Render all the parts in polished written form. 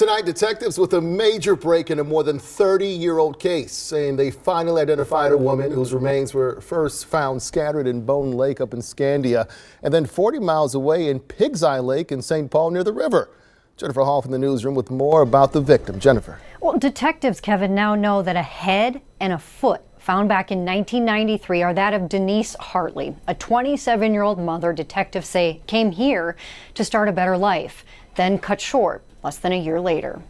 Tonight, detectives with a major break in a more than 30-year-old case, saying they finally identified a woman whose remains were first found scattered in Bone Lake up in Scandia, and then 40 miles away in Pig's Eye Lake in St. Paul near the river. Jennifer Hall from the newsroom with more about the victim. Jennifer. Well, detectives, Kevin, now know that a head and a foot found back in 1993 are that of Denise Hartley, a 27-year-old mother detectives say came here to start a better life, then cut short less than a year later.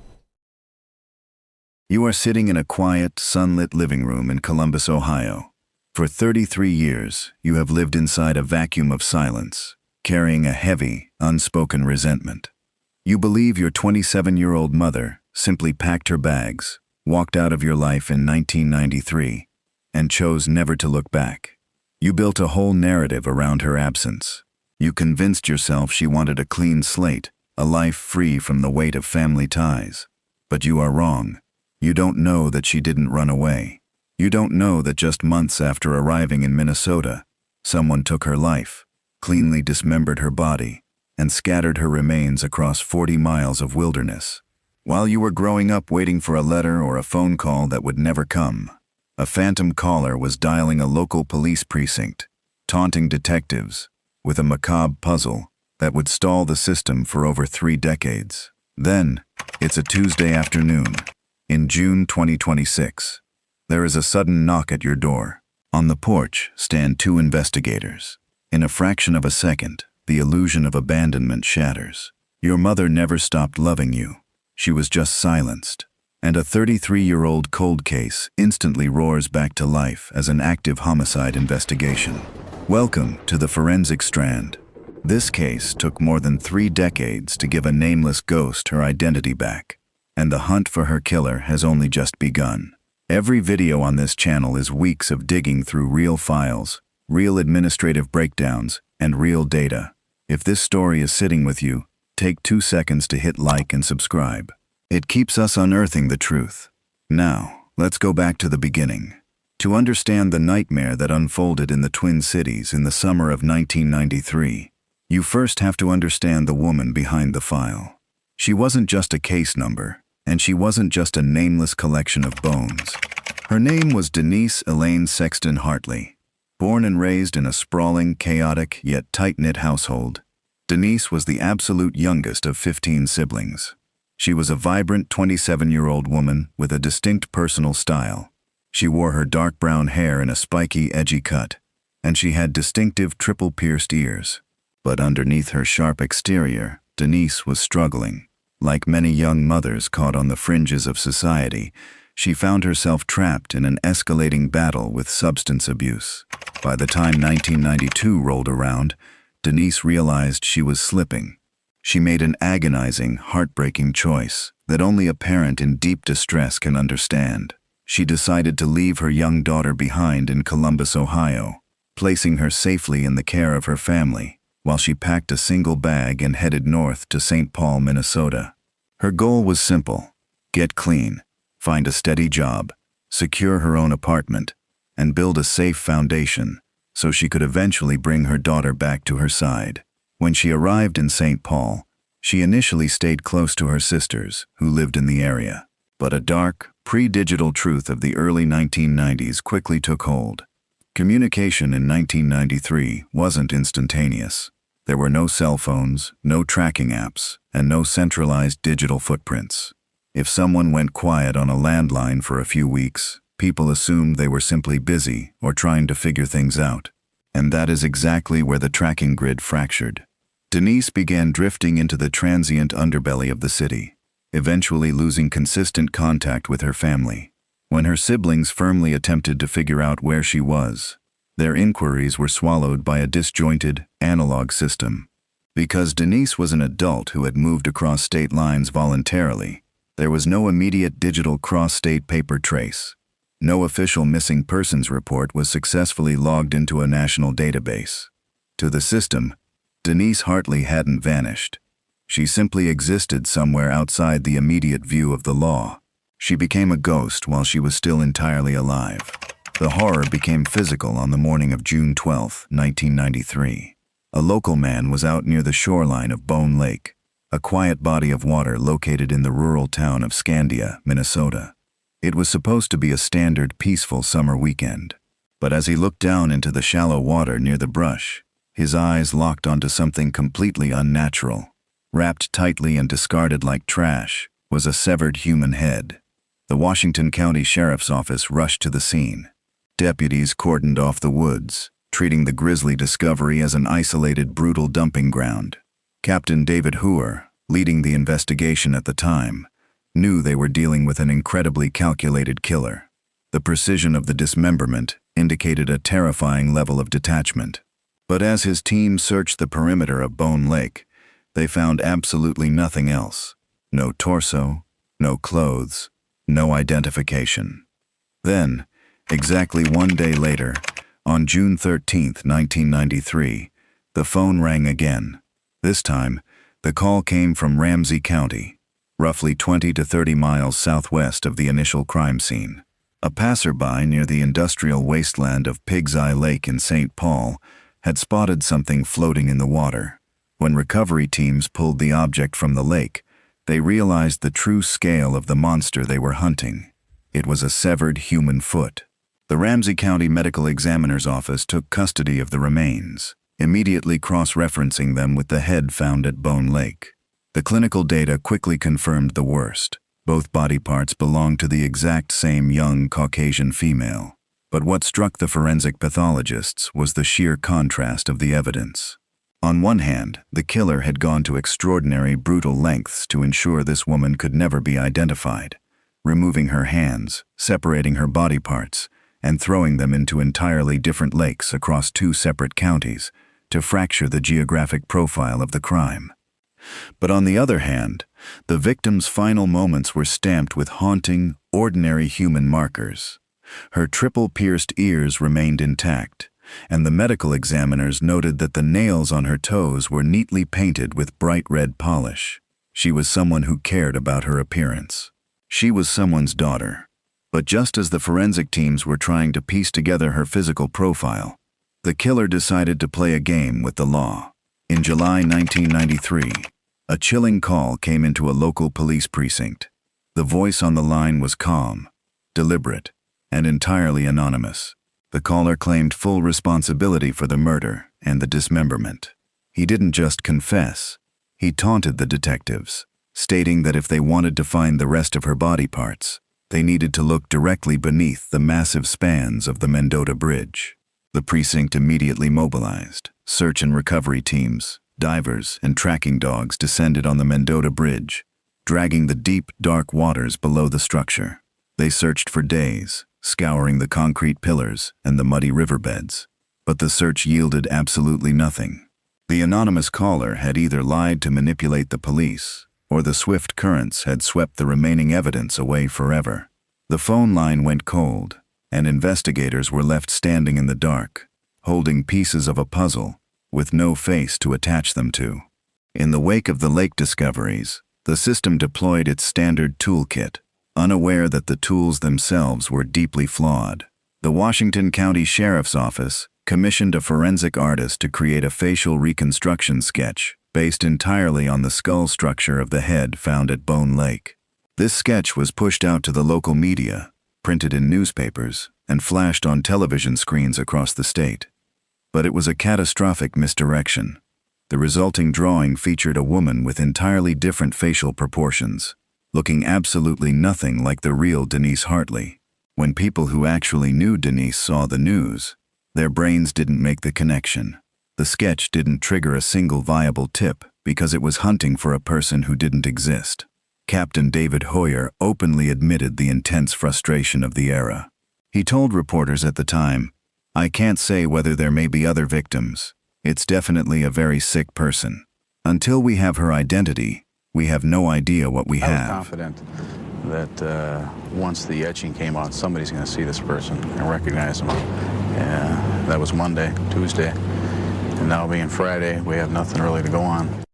You are sitting in a quiet, sunlit living room in Columbus, Ohio. For 33 years, you have lived inside a vacuum of silence, carrying a heavy, unspoken resentment. You believe your 27-year-old mother simply packed her bags, walked out of your life in 1993, and chose never to look back. You built a whole narrative around her absence. You convinced yourself she wanted a clean slate, a life free from the weight of family ties. But you are wrong. You don't know that she didn't run away. You don't know that just months after arriving in Minnesota, someone took her life, cleanly dismembered her body, and scattered her remains across 40 miles of wilderness. While you were growing up waiting for a letter or a phone call that would never come, a phantom caller was dialing a local police precinct, taunting detectives with a macabre puzzle that would stall the system for over 3 decades. Then, it's a Tuesday afternoon, in June 2026. There is a sudden knock at your door. On the porch stand 2 investigators. In a fraction of a second, the illusion of abandonment shatters. Your mother never stopped loving you. She was just silenced. And a 33-year-old cold case instantly roars back to life as an active homicide investigation. Welcome to the Forensic Strand. This case took more than 3 decades to give a nameless ghost her identity back, and the hunt for her killer has only just begun. Every video on this channel is weeks of digging through real files, real administrative breakdowns, and real data. If this story is sitting with you, take 2 seconds to hit like and subscribe. It keeps us unearthing the truth. Now, let's go back to the beginning. To understand the nightmare that unfolded in the Twin Cities in the summer of 1993, you first have to understand the woman behind the file. She wasn't just a case number, and she wasn't just a nameless collection of bones. Her name was Denise Elaine Sexton Hartley. Born and raised in a sprawling, chaotic, yet tight-knit household, Denise was the absolute youngest of 15 siblings. She was a vibrant 27-year-old woman with a distinct personal style. She wore her dark brown hair in a spiky, edgy cut, and she had distinctive triple-pierced ears. But underneath her sharp exterior, Denise was struggling. Like many young mothers caught on the fringes of society, she found herself trapped in an escalating battle with substance abuse. By the time 1992 rolled around, Denise realized she was slipping. She made an agonizing, heartbreaking choice that only a parent in deep distress can understand. She decided to leave her young daughter behind in Columbus, Ohio, placing her safely in the care of her family, while she packed a single bag and headed north to St. Paul, Minnesota. Her goal was simple: get clean, find a steady job, secure her own apartment, and build a safe foundation so she could eventually bring her daughter back to her side. When she arrived in St. Paul, she initially stayed close to her sisters, who lived in the area. But a dark, pre-digital truth of the early 1990s quickly took hold. Communication in 1993 wasn't instantaneous. There were no cell phones, no tracking apps, and no centralized digital footprints. If someone went quiet on a landline for a few weeks, people assumed they were simply busy or trying to figure things out. And that is exactly where the tracking grid fractured. Denise began drifting into the transient underbelly of the city, eventually losing consistent contact with her family. When her siblings firmly attempted to figure out where she was, their inquiries were swallowed by a disjointed, analog system. Because Denise was an adult who had moved across state lines voluntarily, there was no immediate digital cross-state paper trace. No official missing persons report was successfully logged into a national database. To the system, Denise Hartley hadn't vanished. She simply existed somewhere outside the immediate view of the law. She became a ghost while she was still entirely alive. The horror became physical on the morning of June 12, 1993. A local man was out near the shoreline of Bone Lake. a quiet body of water located in the rural town of Scandia, Minnesota. It was supposed to be a standard, peaceful summer weekend. But as he looked down into the shallow water near the brush, his eyes locked onto something completely unnatural. Wrapped tightly and discarded like trash was a severed human head. The Washington County Sheriff's Office rushed to the scene. Deputies cordoned off the woods, treating the grisly discovery as an isolated, brutal dumping ground. Captain David Hooer, leading the investigation at the time, knew they were dealing with an incredibly calculated killer. The precision of the dismemberment indicated a terrifying level of detachment. But as his team searched the perimeter of Bone Lake, they found absolutely nothing else. No torso, no clothes, no identification. Then, exactly 1 day later, on June 13, 1993, the phone rang again. This time, the call came from Ramsey County, roughly 20 to 30 miles southwest of the initial crime scene. A passerby near the industrial wasteland of Pig's Eye Lake in St. Paul had spotted something floating in the water. When recovery teams pulled the object from the lake, they realized the true scale of the monster they were hunting. It was a severed human foot. The Ramsey County Medical Examiner's Office took custody of the remains, immediately cross-referencing them with the head found at Bone Lake. The clinical data quickly confirmed the worst. Both body parts belonged to the exact same young Caucasian female. But what struck the forensic pathologists was the sheer contrast of the evidence. On one hand, the killer had gone to extraordinary, brutal lengths to ensure this woman could never be identified, removing her hands, separating her body parts, and throwing them into entirely different lakes across 2 separate counties to fracture the geographic profile of the crime. But on the other hand, the victim's final moments were stamped with haunting, ordinary human markers. Her triple-pierced ears remained intact, and the medical examiners noted that the nails on her toes were neatly painted with bright red polish. She was someone who cared about her appearance. She was someone's daughter. But just as the forensic teams were trying to piece together her physical profile, the killer decided to play a game with the law. In July 1993, a chilling call came into a local police precinct. The voice on the line was calm, deliberate, and entirely anonymous. The caller claimed full responsibility for the murder and the dismemberment. He didn't just confess, he taunted the detectives, stating that if they wanted to find the rest of her body parts, they needed to look directly beneath the massive spans of the Mendota Bridge. The precinct immediately mobilized. Search and recovery teams, divers, and tracking dogs descended on the Mendota Bridge, dragging the deep, dark waters below the structure. They searched for days, scouring the concrete pillars and the muddy riverbeds. But the search yielded absolutely nothing. The anonymous caller had either lied to manipulate the police, or the swift currents had swept the remaining evidence away forever. The phone line went cold, and investigators were left standing in the dark, holding pieces of a puzzle with no face to attach them to. In the wake of the lake discoveries, the system deployed its standard toolkit, unaware that the tools themselves were deeply flawed. The Washington County Sheriff's Office commissioned a forensic artist to create a facial reconstruction sketch based entirely on the skull structure of the head found at Bone Lake. This sketch was pushed out to the local media, printed in newspapers, and flashed on television screens across the state. But it was a catastrophic misdirection. The resulting drawing featured a woman with entirely different facial proportions, looking absolutely nothing like the real Denise Hartley. When people who actually knew Denise saw the news, their brains didn't make the connection. The sketch didn't trigger a single viable tip because it was hunting for a person who didn't exist. Captain David Hooer openly admitted the intense frustration of the era. He told reporters at the time, "I can't say whether there may be other victims. It's definitely a very sick person. Until we have her identity, we have no idea what we have." I was confident that once the etching came out, somebody's going to see this person and recognize him. That was Monday, Tuesday, and now being Friday, we have nothing really to go on.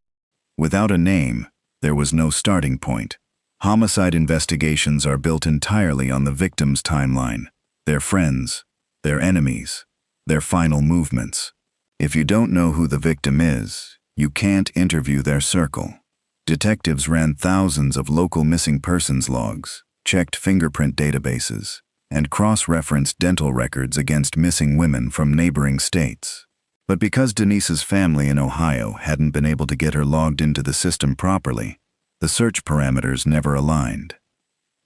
Without a name, there was no starting point. Homicide investigations are built entirely on the victim's timeline, their friends, their enemies, their final movements. If you don't know who the victim is, you can't interview their circle. Detectives ran thousands of local missing persons logs, checked fingerprint databases, and cross-referenced dental records against missing women from neighboring states. But because Denise's family in Ohio hadn't been able to get her logged into the system properly, the search parameters never aligned.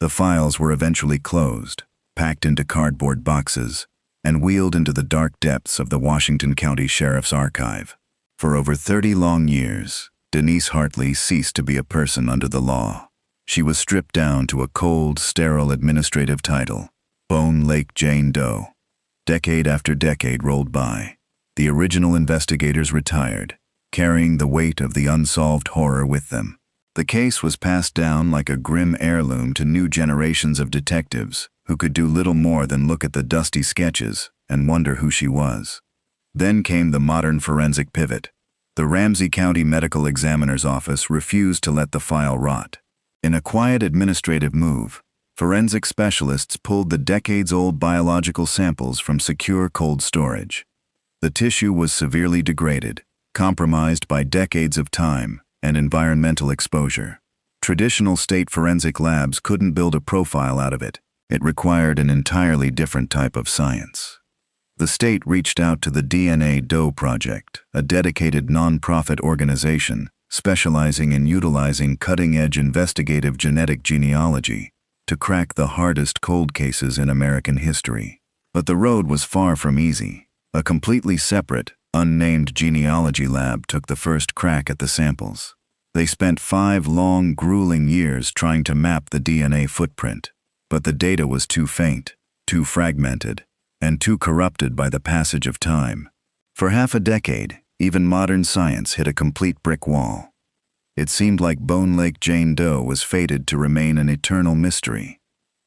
The files were eventually closed, packed into cardboard boxes, and wheeled into the dark depths of the Washington County Sheriff's Archive. For over 30 long years, Denise Hartley ceased to be a person under the law. She was stripped down to a cold, sterile administrative title, Bone Lake Jane Doe. Decade after decade rolled by. The original investigators retired, carrying the weight of the unsolved horror with them. The case was passed down like a grim heirloom to new generations of detectives who could do little more than look at the dusty sketches and wonder who she was. Then came the modern forensic pivot. The Ramsey County Medical Examiner's Office refused to let the file rot. In a quiet administrative move, forensic specialists pulled the decades-old biological samples from secure cold storage. The tissue was severely degraded, compromised by decades of time and environmental exposure. Traditional state forensic labs couldn't build a profile out of it. It required an entirely different type of science. The state reached out to the DNA Doe Project, a dedicated nonprofit organization specializing in utilizing cutting-edge investigative genetic genealogy to crack the hardest cold cases in American history. But the road was far from easy. A completely separate, unnamed genealogy lab took the first crack at the samples. They spent 5 long, grueling years trying to map the DNA footprint, but the data was too faint, too fragmented, and too corrupted by the passage of time. For half a decade, even modern science hit a complete brick wall. It seemed like Bone Lake Jane Doe was fated to remain an eternal mystery.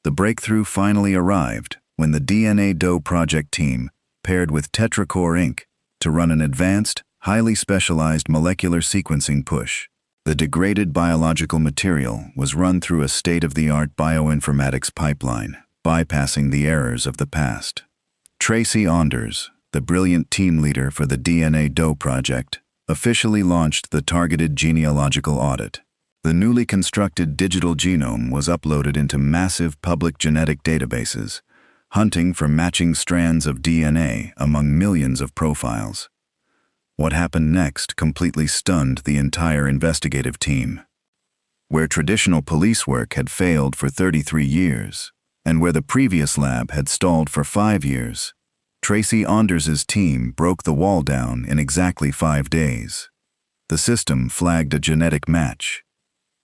The breakthrough finally arrived when the DNA Doe Project team paired with Tetracore Inc. to run an advanced, highly specialized molecular sequencing push. The degraded biological material was run through a state-of-the-art bioinformatics pipeline, bypassing the errors of the past. Traci Onders, the brilliant team leader for the DNA Doe Project, officially launched the targeted genealogical audit. The newly constructed digital genome was uploaded into massive public genetic databases, hunting for matching strands of DNA among millions of profiles. What happened next completely stunned the entire investigative team. Where traditional police work had failed for 33 years, and where the previous lab had stalled for 5 years, Traci Onders' team broke the wall down in exactly 5 days. The system flagged a genetic match.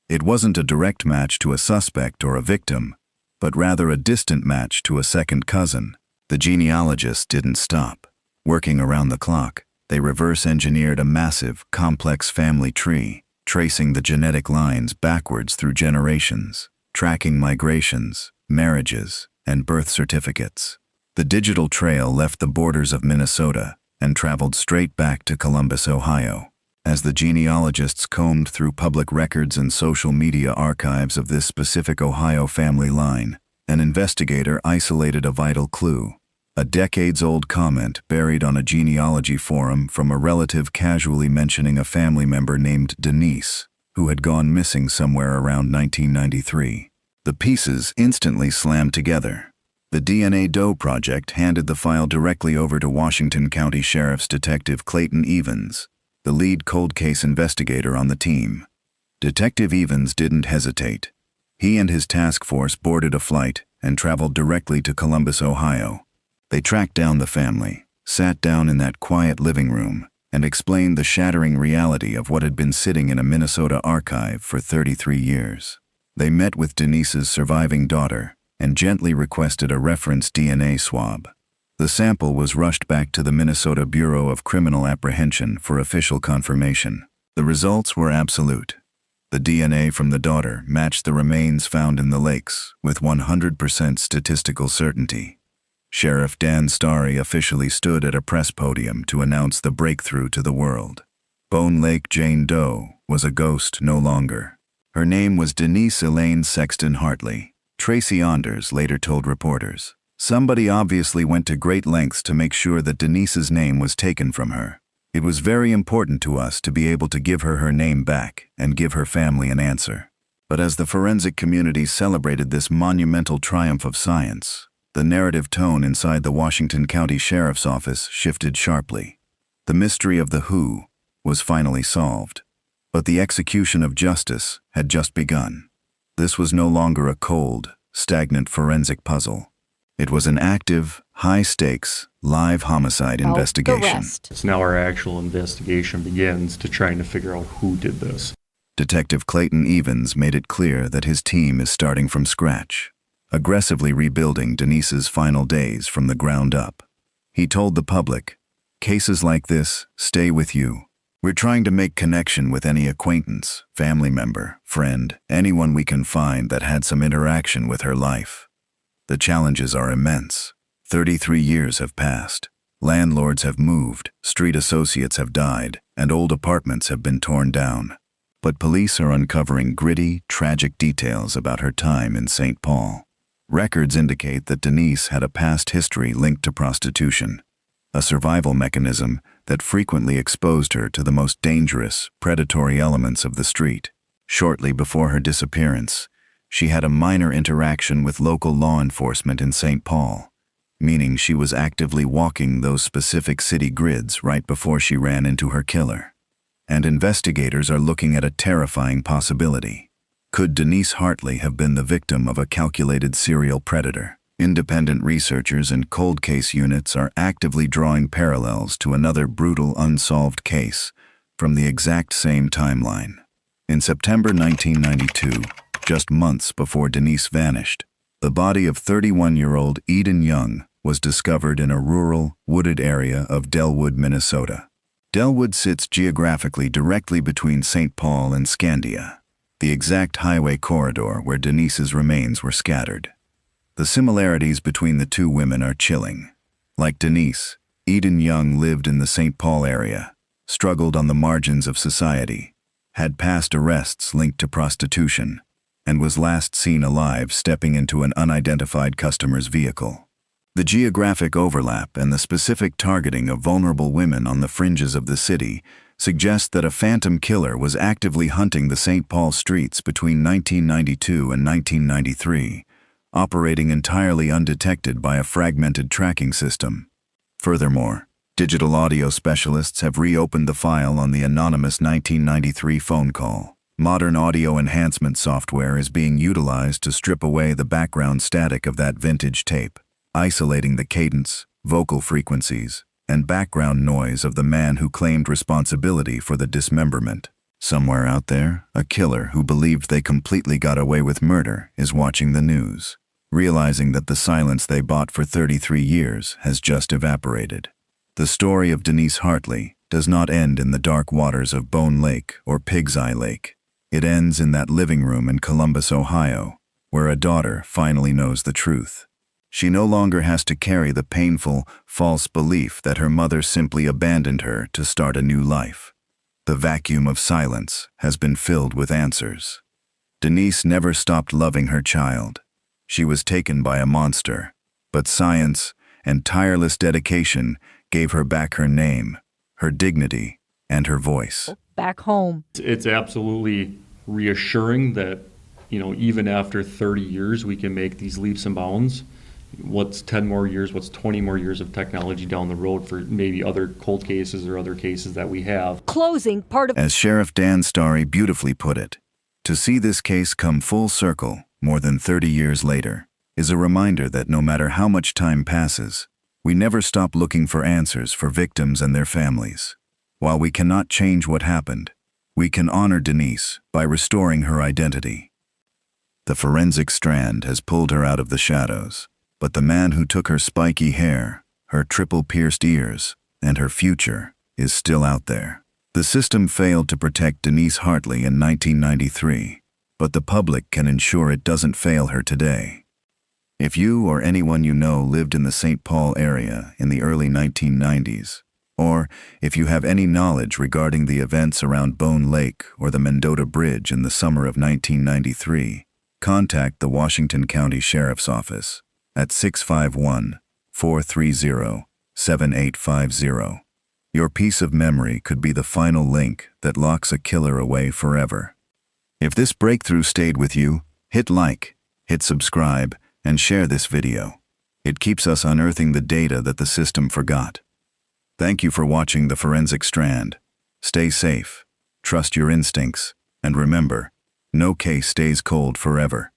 It wasn't a direct match to a suspect or a victim, but rather a distant match to a second cousin. The genealogists didn't stop. Working around the clock, they reverse-engineered a massive, complex family tree, tracing the genetic lines backwards through generations, tracking migrations, marriages, and birth certificates. The digital trail left the borders of Minnesota and traveled straight back to Columbus, Ohio. As the genealogists combed through public records and social media archives of this specific Ohio family line, an investigator isolated a vital clue. A decades-old comment buried on a genealogy forum from a relative casually mentioning a family member named Denise, who had gone missing somewhere around 1993. The pieces instantly slammed together. The DNA Doe Project handed the file directly over to Washington County Sheriff's Detective Clayton Evans, the lead cold case investigator on the team. Detective Evans didn't hesitate. He and his task force boarded a flight and traveled directly to Columbus, Ohio. They tracked down the family, sat down in that quiet living room, and explained the shattering reality of what had been sitting in a Minnesota archive for 33 years. They met with Denise's surviving daughter and gently requested a reference DNA swab. The sample was rushed back to the Minnesota Bureau of Criminal Apprehension for official confirmation. The results were absolute. The DNA from the daughter matched the remains found in the lakes with 100% statistical certainty. Sheriff Dan Starry officially stood at a press podium to announce the breakthrough to the world. Bone Lake Jane Doe was a ghost no longer. Her name was Denise Elaine Sexton Hartley. Traci Onders later told reporters. Somebody obviously went to great lengths to make sure that Denise's name was taken from her. It was very important to us to be able to give her name back and give her family an answer. But as the forensic community celebrated this monumental triumph of science, the narrative tone inside the Washington County Sheriff's Office shifted sharply. The mystery of the who was finally solved, but the execution of justice had just begun. This was no longer a cold, stagnant forensic puzzle. It was an active, high-stakes, live homicide investigation. So now our actual investigation begins to trying to figure out who did this. Detective Clayton Evans made it clear that his team is starting from scratch, aggressively rebuilding Denise's final days from the ground up. He told the public, "Cases like this stay with you. We're trying to make connection with any acquaintance, family member, friend, anyone we can find that had some interaction with her life. The challenges are immense. 33 years have passed. Landlords have moved, street associates have died, and old apartments have been torn down. But police are uncovering gritty, tragic details about her time in St. Paul. Records indicate that Denise had a past history linked to prostitution, a survival mechanism that frequently exposed her to the most dangerous, predatory elements of the street. Shortly before her disappearance, she had a minor interaction with local law enforcement in St. Paul, meaning she was actively walking those specific city grids right before she ran into her killer. And investigators are looking at a terrifying possibility. Could Denise Hartley have been the victim of a calculated serial predator? Independent researchers and cold case units are actively drawing parallels to another brutal unsolved case from the exact same timeline. In September 1992, just months before Denise vanished, the body of 31-year-old Eden Young was discovered in a rural, wooded area of Dellwood, Minnesota. Dellwood sits geographically directly between St. Paul and Scandia, the exact highway corridor where Denise's remains were scattered. The similarities between the two women are chilling. Like Denise, Eden Young lived in the St. Paul area, struggled on the margins of society, had past arrests linked to prostitution, and was last seen alive stepping into an unidentified customer's vehicle. The geographic overlap and the specific targeting of vulnerable women on the fringes of the city suggest that a phantom killer was actively hunting the St. Paul streets between 1992 and 1993, operating entirely undetected by a fragmented tracking system. Furthermore, digital audio specialists have reopened the file on the anonymous 1993 phone call. Modern audio enhancement software is being utilized to strip away the background static of that vintage tape, isolating the cadence, vocal frequencies, and background noise of the man who claimed responsibility for the dismemberment. Somewhere out there, a killer who believed they completely got away with murder is watching the news, realizing that the silence they bought for 33 years has just evaporated. The story of Denise Hartley does not end in the dark waters of Bone Lake or Pig's Eye Lake. It ends in that living room in Columbus, Ohio, where a daughter finally knows the truth. She no longer has to carry the painful, false belief that her mother simply abandoned her to start a new life. The vacuum of silence has been filled with answers. Denise never stopped loving her child. She was taken by a monster, but science and tireless dedication gave her back her name, her dignity, and her voice. Back home. It's absolutely reassuring that, even after 30 years, we can make these leaps and bounds. What's 10 more years, what's 20 more years of technology down the road for maybe other cold cases or other cases that we have. Closing part of... As Sheriff Dan Starry beautifully put it, to see this case come full circle more than 30 years later is a reminder that no matter how much time passes, we never stop looking for answers for victims and their families. While we cannot change what happened, we can honor Denise by restoring her identity. The Forensic Strand has pulled her out of the shadows, but the man who took her spiky hair, her triple-pierced ears, and her future is still out there. The system failed to protect Denise Hartley in 1993, but the public can ensure it doesn't fail her today. If you or anyone you know lived in the St. Paul area in the early 1990s, or if you have any knowledge regarding the events around Bone Lake or the Mendota Bridge in the summer of 1993, contact the Washington County Sheriff's Office at 651-430-7850. Your piece of memory could be the final link that locks a killer away forever. If this breakthrough stayed with you, hit like, hit subscribe, and share this video. It keeps us unearthing the data that the system forgot. Thank you for watching the Forensic Strand. Stay safe, trust your instincts, and remember, no case stays cold forever.